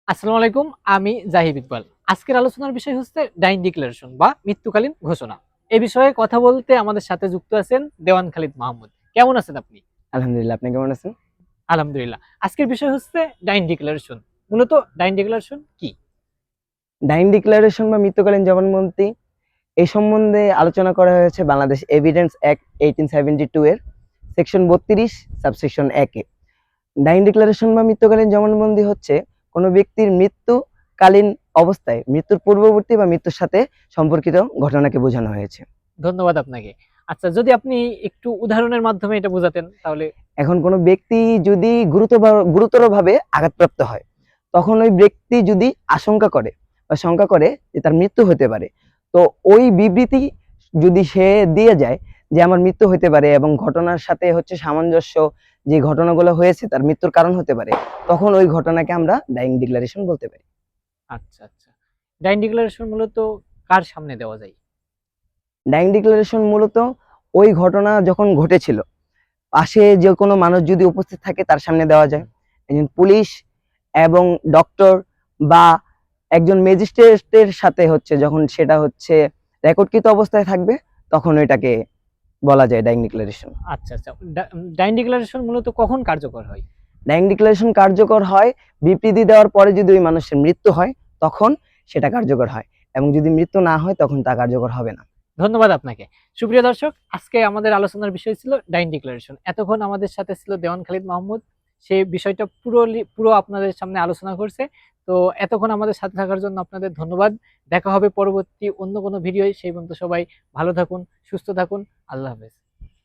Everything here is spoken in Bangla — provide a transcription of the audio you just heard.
আসসালামু আলাইকুম। আমি জাহিদ ইকবাল। আজকের আলোচনার বিষয় হচ্ছে ডাইন ডিক্লারেশন বা মৃত্যুকালীন ঘোষণা। এ বিষয়ে কথা বলতে আমাদের সাথে যুক্ত আছেন দেওয়ান খালিদ মাহমুদ। কেমন আছেন আপনি? আলহামদুলিল্লাহ। আপনি কেমন আছেন? আলহামদুলিল্লাহ। আজকের বিষয় হচ্ছে ডাইন ডিক্লারেশন। মূলত ডাইন ডিক্লারেশন কি? ডাইন ডিক্লারেশন বা মৃত্যুকালীন জবানবন্দি এই সম্বন্ধে আলোচনা করা হয়েছে বাংলাদেশ এভিডেন্স অ্যাক্ট 1872 এর সেকশন 32 সাবসেকশন 1 এ। ডাইন ডিক্লারেশন বা মৃত্যুকালীন জবানবন্দি হচ্ছে কোনো ব্যক্তির মৃত্যুকালীন অবস্থায় মৃত্যুর পূর্ববর্তী বা মৃত্যুর সাথে সম্পর্কিত ঘটনাকে বোঝানো হয়েছে। ধন্যবাদ আপনাকে। আচ্ছা, যদি আপনি একটু উদাহরণের মাধ্যমে এটা বোঝাতেন তাহলে। এখন কোনো ব্যক্তি যদি গুরুতরভাবে আঘাতপ্রাপ্ত হয়, তখন ওই ব্যক্তি যদি আশঙ্কা করে বা শঙ্কা করে যে তার মৃত্যু হতে পারে, তো ওই বিবৃতি যদি সে দিয়ে যায় যে আমার মৃত্যু হতে পারে এবং ঘটনার সাথে হচ্ছে সামঞ্জস্য, যে ঘটনাগুলো হয়েছে তার মৃত্যুর কারণ হতে পারে, তখন ওই ঘটনাকে আমরা ডাইং ডিক্লারেশন বলতে পারি। আচ্ছা, আচ্ছা। ডাইন ডিক্লারেশন মূলত কার সামনে দেওয়া যায়? ডাইং ডিক্লারেশন মূলত ওই ঘটনা যখন ঘটেছিল পাশে যে কোনো মানুষ যদি উপস্থিত থাকে তার সামনে দেওয়া যায়। একজন পুলিশ এবং ডক্টর বা একজন ম্যাজিস্ট্রেটের সাথে হচ্ছে যখন সেটা হচ্ছে রেকর্ডকৃত অবস্থায় থাকবে, তখন ওইটাকে বলা যায় ডাইং ডিক্লারেশন। আচ্ছা, আচ্ছা। ডাইন ডিক্লারেশন মূলত কখন কার্যকর হয়? ডাইং ডিক্লারেশন কার্যকর হয় বিবৃতি দেওয়ার পরে যদি ওই মানুষের মৃত্যু হয়, তখন সেটা কার্যকর হয়, এবং যদি মৃত্যু না হয় তখন তা কার্যকর হবে না। ধন্যবাদ আপনাকে। সুপ্রিয় দর্শক, আজকে আমাদের আলোচনার বিষয় ছিল ডাইন ডিক্লারেশন। এতক্ষণ আমাদের সাথে ছিল দেওয়ান খালিদ মাহমুদ। সে বিষয়টা পুরো আপনাদের সামনে আলোচনা করছে। তো এতক্ষণ আমাদের সাথে থাকার জন্য আপনাদের ধন্যবাদ। দেখা হবে পরবর্তী অন্য কোনো ভিডিওয়। সেই পর্যন্ত সবাই ভালো থাকুন, সুস্থ থাকুন। আল্লাহ হাফেজ।